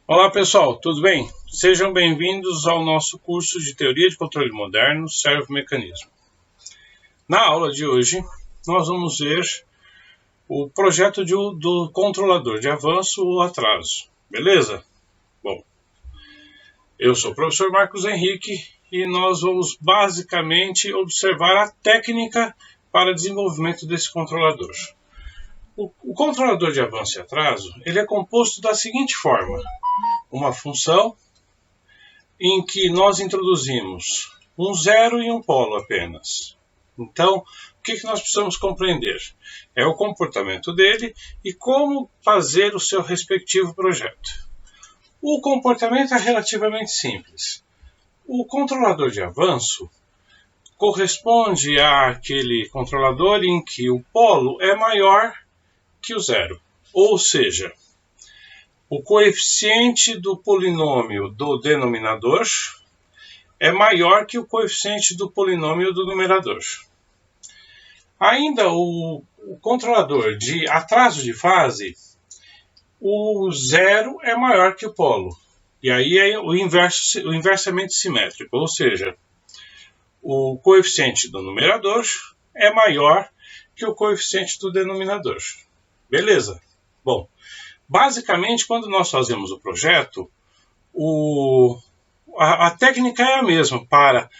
Olá pessoal, tudo bem? Sejam bem-vindos ao nosso curso de Teoria de Controle Moderno, Servomecanismo. Na aula de hoje, nós vamos ver o projeto do controlador de avanço ou atraso, beleza? Bom, eu sou o professor Marcos Henrique e nós vamos basicamente observar a técnica para desenvolvimento desse controlador. O controlador de avanço e atraso, ele é composto da seguinte forma: uma função em que nós introduzimos um zero e um polo apenas. Então, o que nós precisamos compreender? É o comportamento dele e como fazer o seu respectivo projeto. O comportamento é relativamente simples. O controlador de avanço corresponde àquele controlador em que o polo é maior que o zero, ou seja, o coeficiente do polinômio do denominador é maior que o coeficiente do polinômio do numerador. Ainda o controlador de atraso de fase, o zero é maior que o polo. E aí é o inversamente simétrico, ou seja, o coeficiente do numerador é maior que o coeficiente do denominador. Beleza? Bom, basicamente, quando nós fazemos o projeto, a técnica é a mesma para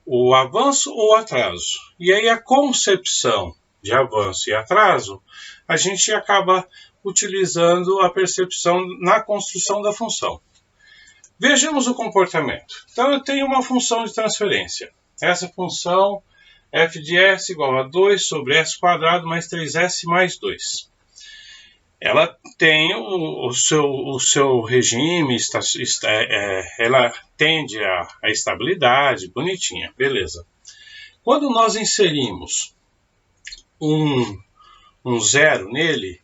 o avanço ou atraso. E aí a concepção de avanço e atraso, a gente acaba utilizando a percepção na construção da função. Vejamos o comportamento. Então eu tenho uma função de transferência. Essa função f de s igual a 2 sobre s quadrado mais 3s mais 2. Ela tem o seu regime, ela tende à estabilidade, bonitinha, beleza. Quando nós inserimos um zero nele,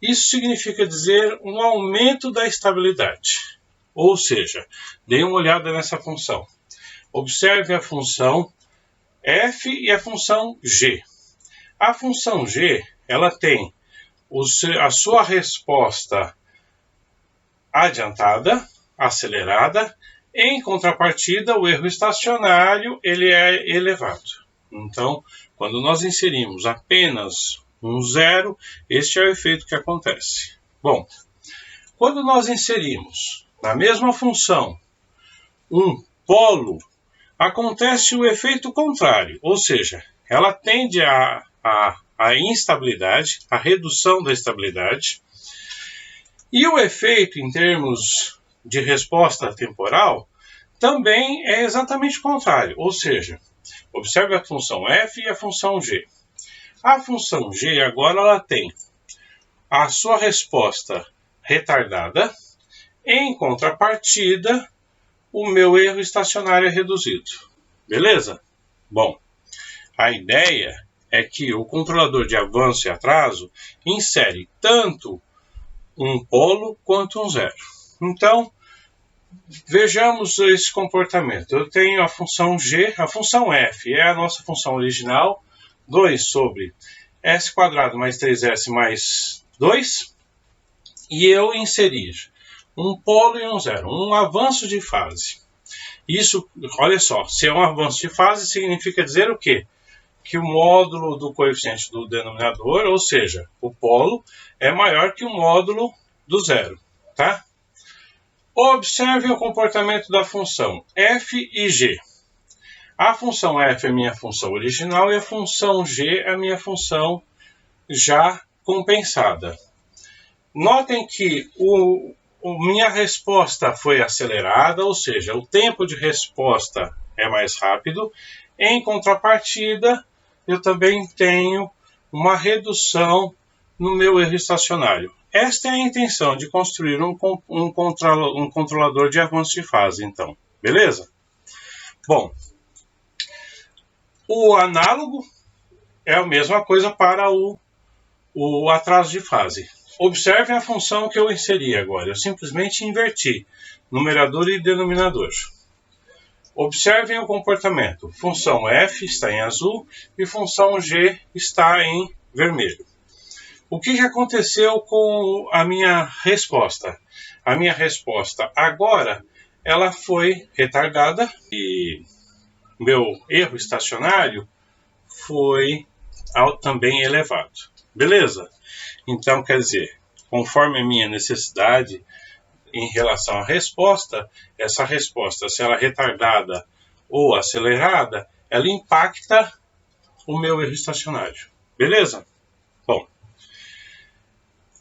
isso significa dizer um aumento da estabilidade. Ou seja, dê uma olhada nessa função. Observe a função f e a função g. A função g, ela tem a sua resposta adiantada, acelerada. Em contrapartida, o erro estacionário ele é elevado. Então, quando nós inserimos apenas um zero, este é o efeito que acontece. Bom, quando nós inserimos na mesma função um polo, acontece o efeito contrário, ou seja, ela tende a instabilidade, a redução da estabilidade. E o efeito em termos de resposta temporal também é exatamente o contrário, ou seja, observe a função f e a função g. A função g agora ela tem a sua resposta retardada, em contrapartida, o meu erro estacionário é reduzido. Beleza? Bom, a ideia é que o controlador de avanço e atraso insere tanto um polo quanto um zero. Então, vejamos esse comportamento. Eu tenho a função g, a função f é a nossa função original, 2 sobre s quadrado mais 3s mais 2, e eu inserir um polo e um zero, um avanço de fase. Isso, olha só, se é um avanço de fase, significa dizer o quê? Que o módulo do coeficiente do denominador, ou seja, o polo, é maior que o módulo do zero, tá? Observe o comportamento da função f e g. A função f é a minha função original e a função g é a minha função já compensada. Notem que minha resposta foi acelerada, ou seja, o tempo de resposta é mais rápido. Em contrapartida, eu também tenho uma redução no meu erro estacionário. Esta é a intenção de construir um controlador de avanço de fase, então. Beleza? Bom, o análogo é a mesma coisa para o atraso de fase. Observe a função que eu inseri agora. Eu simplesmente inverti numerador e denominador. Observem o comportamento. Função f está em azul e função g está em vermelho. O que aconteceu com a minha resposta? a minha resposta agora ela foi retardada e meu erro estacionário foi também elevado. Beleza? Então, quer dizer, conforme a minha necessidade em relação à resposta, essa resposta, se ela é retardada ou acelerada, ela impacta o meu erro estacionário. Beleza? Bom,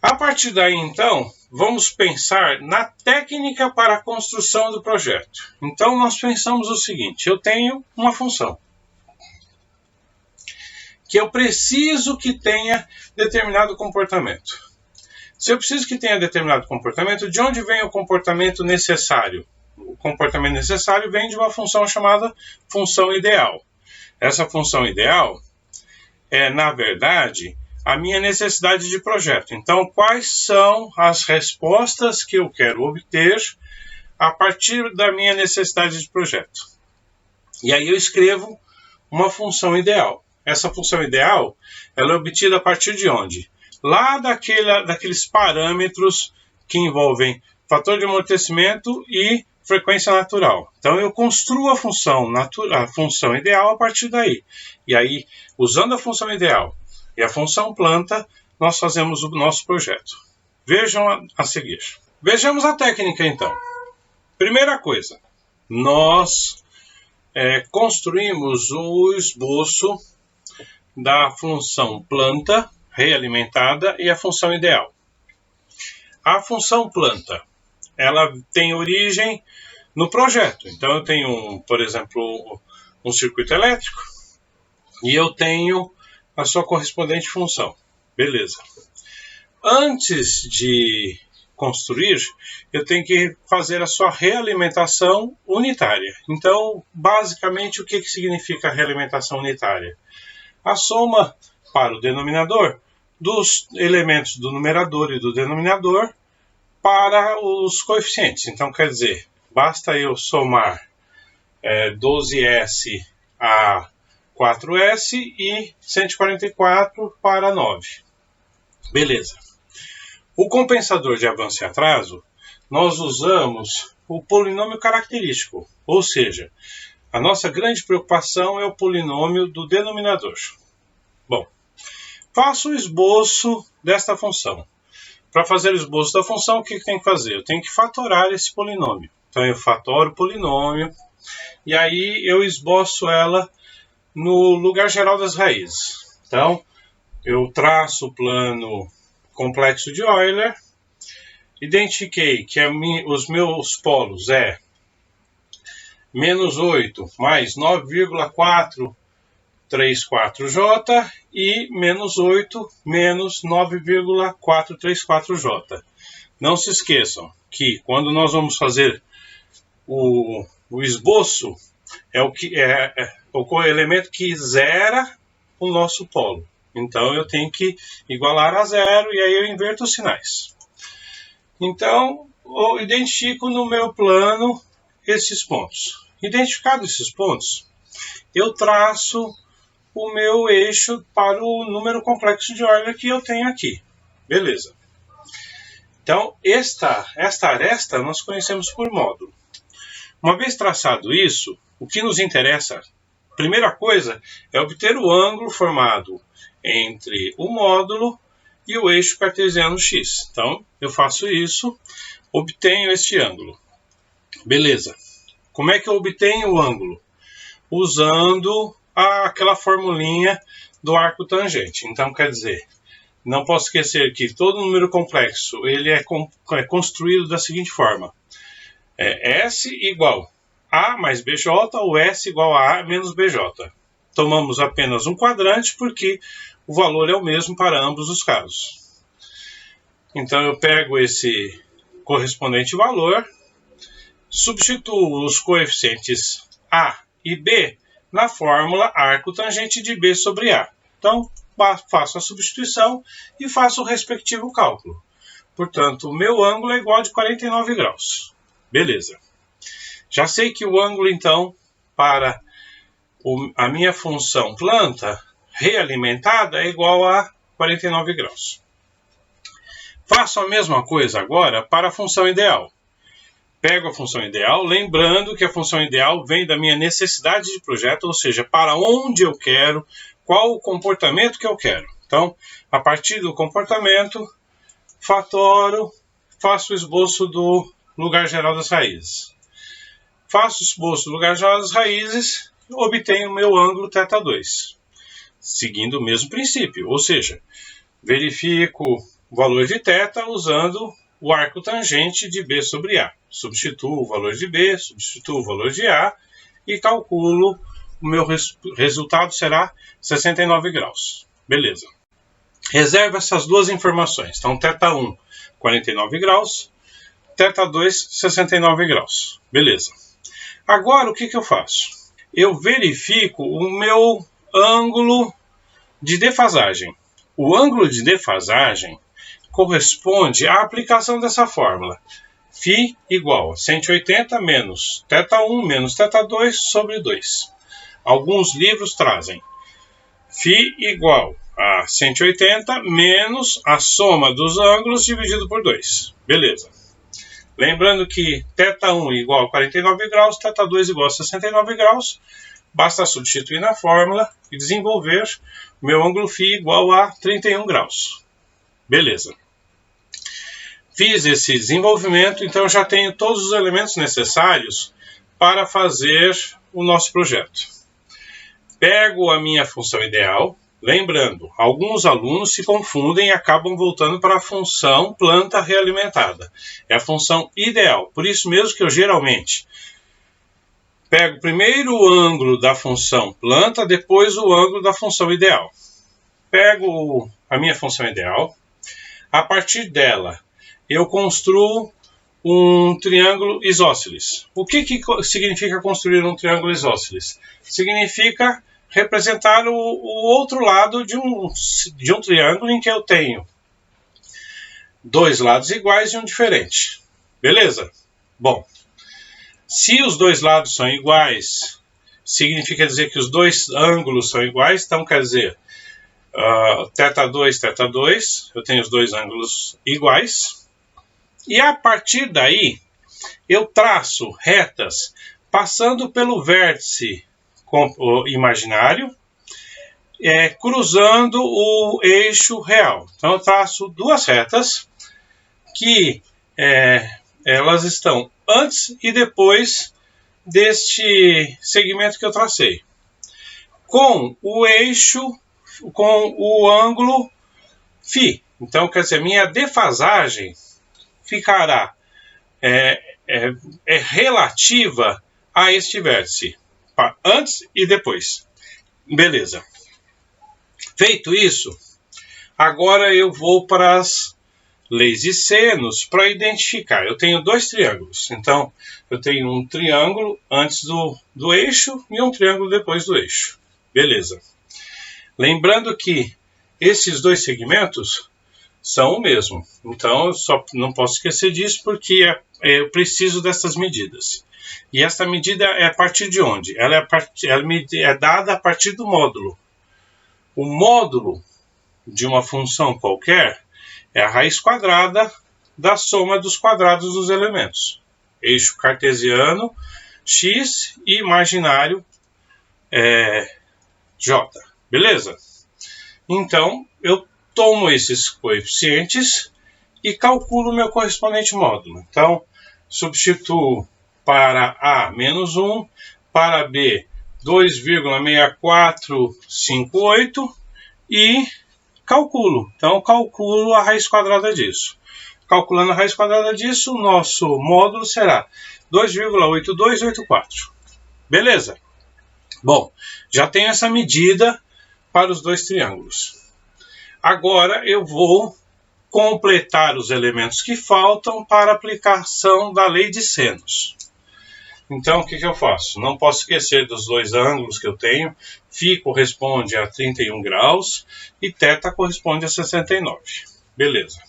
a partir daí, então, vamos pensar na técnica para a construção do projeto. Então, nós pensamos o seguinte: eu tenho uma função que eu preciso que tenha determinado comportamento. Se eu preciso que tenha determinado comportamento, de onde vem o comportamento necessário? O comportamento necessário vem de uma função chamada função ideal. Essa função ideal é, na verdade, a minha necessidade de projeto. Então, quais são as respostas que eu quero obter a partir da minha necessidade de projeto? E aí eu escrevo uma função ideal. Essa função ideal, ela é obtida a partir de onde? Lá daqueles parâmetros que envolvem fator de amortecimento e frequência natural. Então eu construo a função ideal a partir daí. E aí, usando a função ideal e a função planta, nós fazemos o nosso projeto. Vejam a seguir. Vejamos a técnica então. Primeira coisa, nós construímos o esboço da função planta realimentada e a função ideal. A função planta, ela tem origem no projeto. Então eu tenho, por exemplo, um circuito elétrico e eu tenho a sua correspondente função. Beleza. Antes de construir, eu tenho que fazer a sua realimentação unitária. Então, basicamente, o que significa a realimentação unitária? A soma para o denominador dos elementos do numerador e do denominador para os coeficientes. Então, quer dizer, basta eu somar 12S a 4S e 144 para 9. Beleza. O compensador de avanço e atraso, nós usamos o polinômio característico, ou seja, a nossa grande preocupação é o polinômio do denominador. Bom, faço o esboço desta função. Para fazer o esboço da função, o que tem que fazer? Eu tenho que fatorar esse polinômio. Então eu fatoro o polinômio e aí eu esboço ela no lugar geral das raízes. Então eu traço o plano complexo de Euler, identifiquei que os meus polos é menos 8 mais 9,434J e menos 8 menos 9,434J. Não se esqueçam que quando nós vamos fazer o esboço, é o elemento que zera o nosso polo. Então eu tenho que igualar a zero e aí eu inverto os sinais. Então eu identifico no meu plano esses pontos. Identificados esses pontos, eu traço o meu eixo para o número complexo de Euler que eu tenho aqui. Beleza. Então, esta aresta nós conhecemos por módulo. Uma vez traçado isso, o que nos interessa, primeira coisa, é obter o ângulo formado entre o módulo e o eixo cartesiano x. Então, eu faço isso, obtenho este ângulo. Beleza. Como é que eu obtenho o ângulo? Usando aquela formulinha do arco tangente. Então, quer dizer, não posso esquecer que todo número complexo ele é construído da seguinte forma. S igual A mais BJ, ou S igual a menos BJ. Tomamos apenas um quadrante porque o valor é o mesmo para ambos os casos. Então eu pego esse correspondente valor, substituo os coeficientes A e B na fórmula arco tangente de B sobre A. Então faço a substituição e faço o respectivo cálculo. Portanto, o meu ângulo é igual a 49 graus. Beleza. Já sei que o ângulo, então, para a minha função planta realimentada é igual a 49 graus. Faço a mesma coisa agora para a função ideal. Pego a função ideal, lembrando que a função ideal vem da minha necessidade de projeto, ou seja, para onde eu quero, qual o comportamento que eu quero. Então, a partir do comportamento, fatoro, faço o esboço do lugar geral das raízes. Faço o esboço do lugar geral das raízes, obtenho o meu ângulo θ2, seguindo o mesmo princípio, ou seja, verifico o valor de θ usando o arco tangente de B sobre A. Substituo o valor de B, substituo o valor de A e calculo, o meu resultado será 69 graus. Beleza. Reservo essas duas informações. Então, θ1, 49 graus, θ2, 69 graus. Beleza. Agora, o que eu faço? Eu verifico o meu ângulo de defasagem. O ângulo de defasagem corresponde à aplicação dessa fórmula. Φ igual a 180 menos θ1 menos θ2 sobre 2. Alguns livros trazem Φ igual a 180 menos a soma dos ângulos dividido por 2. Beleza. Lembrando que θ1 igual a 49 graus, θ2 igual a 69 graus. Basta substituir na fórmula e desenvolver o meu ângulo Φ igual a 31 graus. Beleza. Fiz esse desenvolvimento, então já tenho todos os elementos necessários para fazer o nosso projeto. Pego a minha função ideal, lembrando, alguns alunos se confundem e acabam voltando para a função planta realimentada. É a função ideal, por isso mesmo que eu geralmente pego primeiro o ângulo da função planta, depois o ângulo da função ideal. Pego a minha função ideal, a partir dela eu construo um triângulo isósceles. O que significa construir um triângulo isósceles? Significa representar o outro lado de um triângulo em que eu tenho dois lados iguais e um diferente. Beleza? Bom, se os dois lados são iguais, significa dizer que os dois ângulos são iguais, então quer dizer, θ2, θ2, eu tenho os dois ângulos iguais. E a partir daí, eu traço retas passando pelo vértice imaginário, cruzando o eixo real. Então, eu traço duas retas que elas estão antes e depois deste segmento que eu tracei. Com o eixo, com o ângulo Φ. Então, quer dizer, minha defasagem ficará relativa a este vértice, antes e depois. Beleza. Feito isso, agora eu vou para as leis de senos para identificar. Eu tenho dois triângulos, então eu tenho um triângulo antes do eixo e um triângulo depois do eixo. Beleza. Lembrando que esses dois segmentos são o mesmo. Então, eu só não posso esquecer disso porque eu preciso dessas medidas. E essa medida é a partir de onde? Ela é dada a partir do módulo. O módulo de uma função qualquer é a raiz quadrada da soma dos quadrados dos elementos. Eixo cartesiano, x e imaginário, j. Beleza? Então, eu tomo esses coeficientes e calculo o meu correspondente módulo. Então, substituo para A menos 1, para B 2,6458 e calculo. Então, calculo a raiz quadrada disso. Calculando a raiz quadrada disso, o nosso módulo será 2,8284. Beleza? Bom, já tenho essa medida para os dois triângulos. Agora eu vou completar os elementos que faltam para a aplicação da lei de senos. Então, o que eu faço? Não posso esquecer dos dois ângulos que eu tenho. Φ corresponde a 31 graus e θ corresponde a 69. Beleza.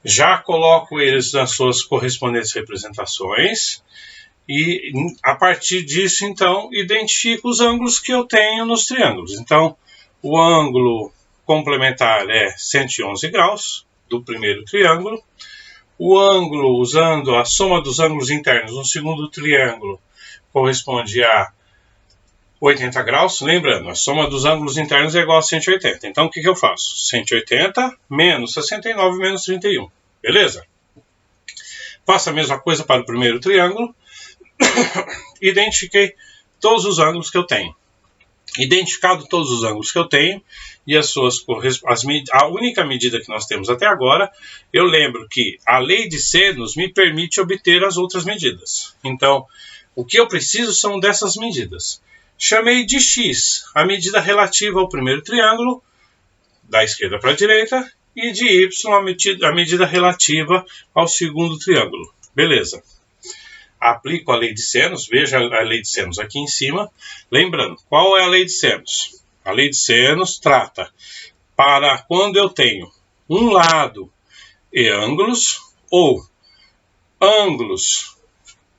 Já coloco eles nas suas correspondentes representações. E a partir disso, então, identifico os ângulos que eu tenho nos triângulos. Então, o ângulo complementar é 111 graus, do primeiro triângulo. O ângulo, usando a soma dos ângulos internos no segundo triângulo, corresponde a 80 graus. Lembrando, a soma dos ângulos internos é igual a 180. Então, o que eu faço? 180 menos 69 menos 31. Beleza? Faço a mesma coisa para o primeiro triângulo. Identifiquei todos os ângulos que eu tenho. Identificado todos os ângulos que eu tenho e a única medida que nós temos até agora, eu lembro que a lei de sênus me permite obter as outras medidas. Então, o que eu preciso são dessas medidas. Chamei de x a medida relativa ao primeiro triângulo, da esquerda para a direita, e de y a medida relativa ao segundo triângulo. Beleza. Aplico a lei de sênus, veja a lei de sênus aqui em cima. Lembrando, qual é a lei de sênus? A lei de sênus trata para quando eu tenho um lado e ângulos, ou ângulos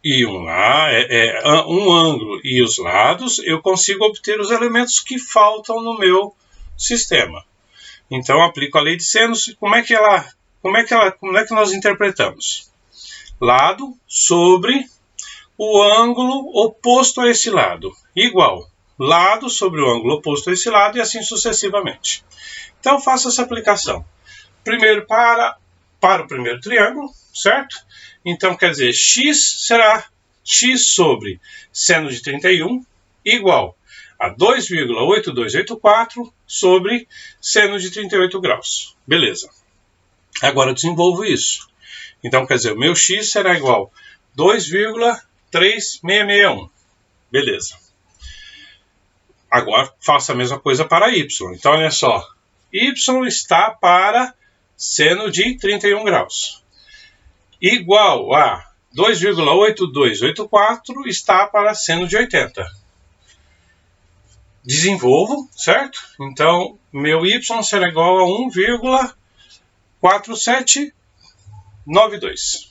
e um ângulo e os lados, eu consigo obter os elementos que faltam no meu sistema. Então, aplico a lei de sênus. Como é que nós interpretamos? Lado sobre o ângulo oposto a esse lado, igual lado sobre o ângulo oposto a esse lado, e assim sucessivamente. Então, faço essa aplicação. Primeiro para o primeiro triângulo, certo? Então, quer dizer, x será x sobre seno de 31 igual a 2,8284 sobre seno de 38 graus. Beleza. Agora eu desenvolvo isso. Então, quer dizer, o meu x será igual a 2,3661. Beleza. Agora, faço a mesma coisa para y. Então, olha só. Y está para seno de 31 graus. Igual a 2,8284 está para seno de 80. Desenvolvo, certo? Então, meu y será igual a 1,4792.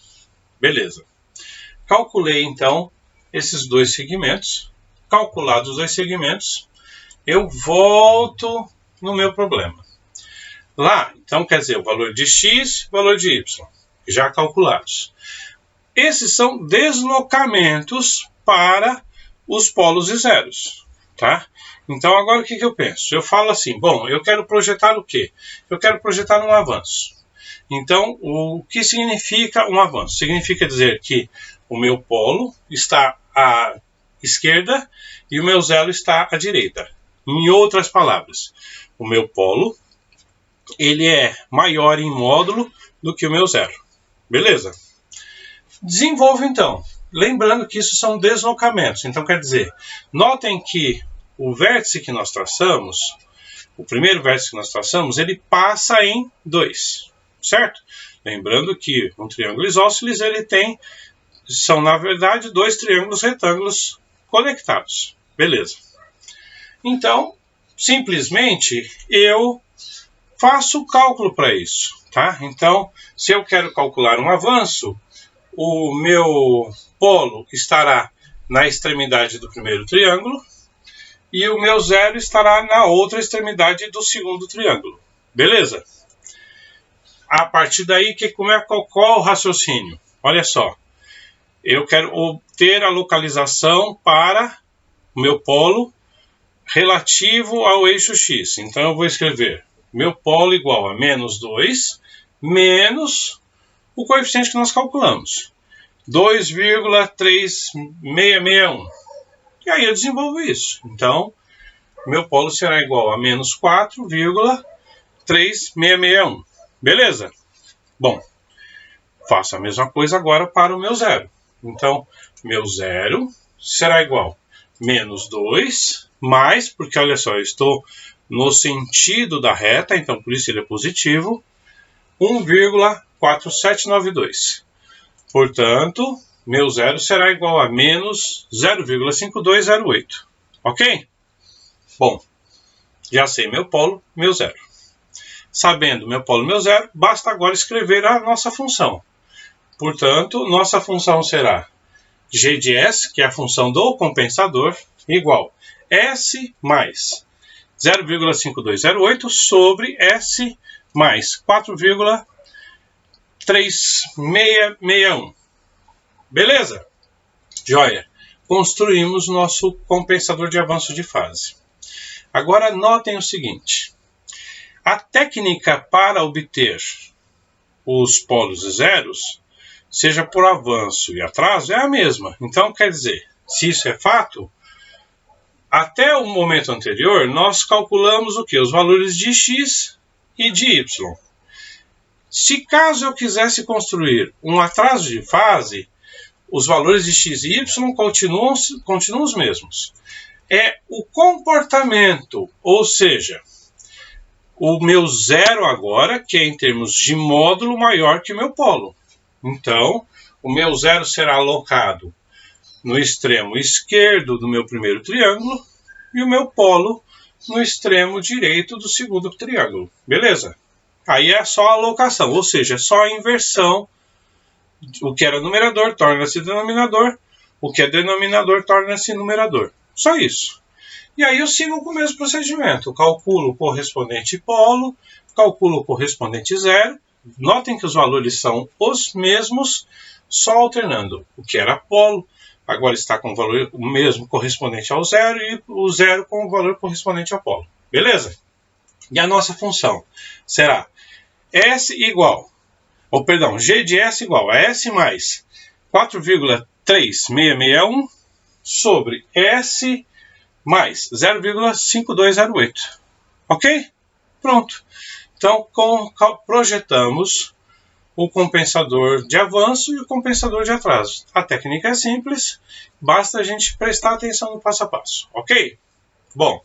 Beleza. Calculei, então, esses dois segmentos. Calculados os dois segmentos, eu volto no meu problema. Lá, então, quer dizer, o valor de x, o valor de y, já calculados. Esses são deslocamentos para os polos e zeros, tá? Então, agora o que eu penso? Eu falo assim, bom, eu quero projetar o quê? Eu quero projetar um avanço. Então, o que significa um avanço? Significa dizer que o meu polo está à esquerda e o meu zero está à direita. Em outras palavras, o meu polo ele é maior em módulo do que o meu zero. Beleza? Desenvolvo então. Lembrando que isso são deslocamentos. Então, quer dizer, notem que o vértice que nós traçamos, o primeiro vértice que nós traçamos, ele passa em 2, certo? Lembrando que um triângulo isósceles, são na verdade dois triângulos retângulos conectados. Beleza. Então, simplesmente, eu faço o cálculo para isso, tá? Então, se eu quero calcular um avanço, o meu polo estará na extremidade do primeiro triângulo e o meu zero estará na outra extremidade do segundo triângulo. Beleza? A partir daí, qual o raciocínio? Olha só. Eu quero obter a localização para o meu polo relativo ao eixo x. Então, eu vou escrever meu polo igual a menos 2 menos o coeficiente que nós calculamos, 2,3661. E aí eu desenvolvo isso. Então, meu polo será igual a menos 4,3661. Beleza? Bom, faço a mesma coisa agora para o meu zero. Então, meu zero será igual a menos 2 mais, porque olha só, eu estou no sentido da reta, então por isso ele é positivo, 1,4792. Portanto, meu zero será igual a menos 0,5208. Ok? Bom, já sei meu polo, meu zero. Sabendo meu polo, meu zero, basta agora escrever a nossa função. Portanto, nossa função será g de s, que é a função do compensador, igual s mais 0,5208 sobre s mais 4,3661. 3,661. Beleza? Joia. Construímos nosso compensador de avanço de fase. Agora notem o seguinte. A técnica para obter os polos e zeros, seja por avanço e atraso, é a mesma. Então, quer dizer, se isso é fato, até o momento anterior, nós calculamos o quê? Os valores de x e de y. Se caso eu quisesse construir um atraso de fase, os valores de x e y continuam os mesmos. É o comportamento, ou seja, o meu zero agora, que é em termos de módulo maior que o meu polo. Então, o meu zero será alocado no extremo esquerdo do meu primeiro triângulo e o meu polo no extremo direito do segundo triângulo. Beleza? Aí é só a alocação, ou seja, é só a inversão. O que era numerador torna-se denominador, o que é denominador torna-se numerador. Só isso. E aí eu sigo com o mesmo procedimento. Eu calculo o correspondente polo, calculo o correspondente zero. Notem que os valores são os mesmos, só alternando. O que era polo, agora está com o valor o mesmo correspondente ao zero e o zero com o valor correspondente ao polo. Beleza? E a nossa função será S igual, ou perdão, G de S igual a S mais 4,3661 sobre S mais 0,5208. Ok? Pronto. Então, projetamos o compensador de avanço e o compensador de atraso. A técnica é simples, basta a gente prestar atenção no passo a passo. Ok? Bom,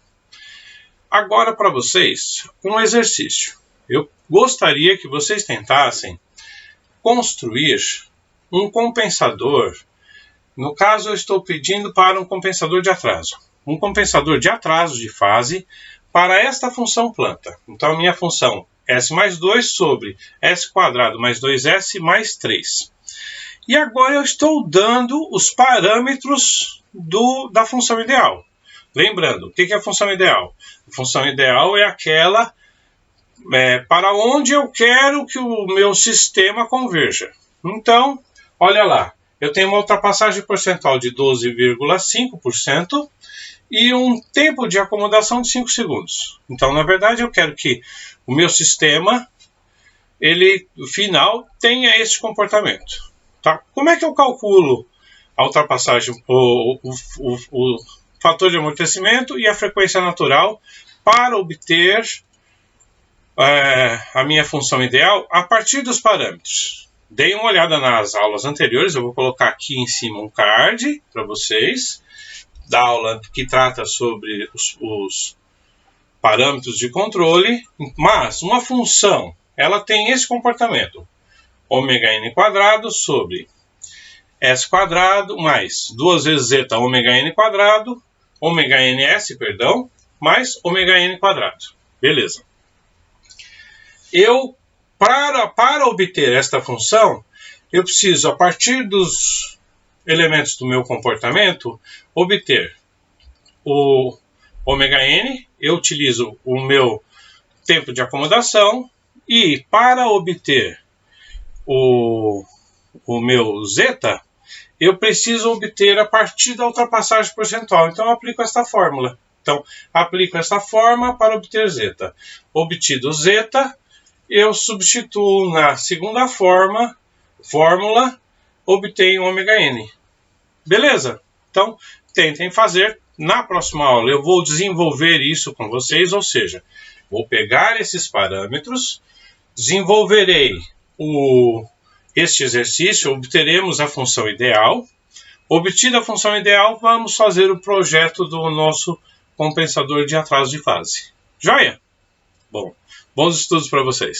agora para vocês um exercício. Eu gostaria que vocês tentassem construir um compensador. No caso, eu estou pedindo para um compensador de atraso. Um compensador de atraso de fase para esta função planta. Então, a minha função S mais 2 sobre S quadrado mais 2S mais 3. E agora eu estou dando os parâmetros da função ideal. Lembrando, o que é a função ideal? A função ideal é aquela para onde eu quero que o meu sistema converja. Então, olha lá, eu tenho uma ultrapassagem percentual de 12,5% e um tempo de acomodação de 5 segundos. Então, na verdade, eu quero que o meu sistema, ele, no final, tenha esse comportamento. Tá? Como é que eu calculo a ultrapassagem, o fator de amortecimento e a frequência natural para obter a minha função ideal a partir dos parâmetros? Deem uma olhada nas aulas anteriores, eu vou colocar aqui em cima um card para vocês, da aula que trata sobre os parâmetros de controle, mas uma função, ela tem esse comportamento, ômega_n² sobre s² mais 2 vezes zeta ômega_n², ômega_ns, perdão, mais ômega_n². Beleza. Eu, para obter esta função, eu preciso, a partir dos elementos do meu comportamento, obter o ômega_n, eu utilizo o meu tempo de acomodação, e para obter o meu zeta, eu preciso obter a partir da ultrapassagem percentual. Então, eu aplico esta fórmula. Então, aplico esta fórmula para obter zeta. Obtido zeta, eu substituo na segunda fórmula, obtenho ômega_n. Beleza? Então, tentem fazer. Na próxima aula eu vou desenvolver isso com vocês, ou seja, vou pegar esses parâmetros, desenvolverei este exercício, obteremos a função ideal. Obtida a função ideal, vamos fazer o projeto do nosso compensador de atraso de fase. Joia? Bom, bons estudos para vocês.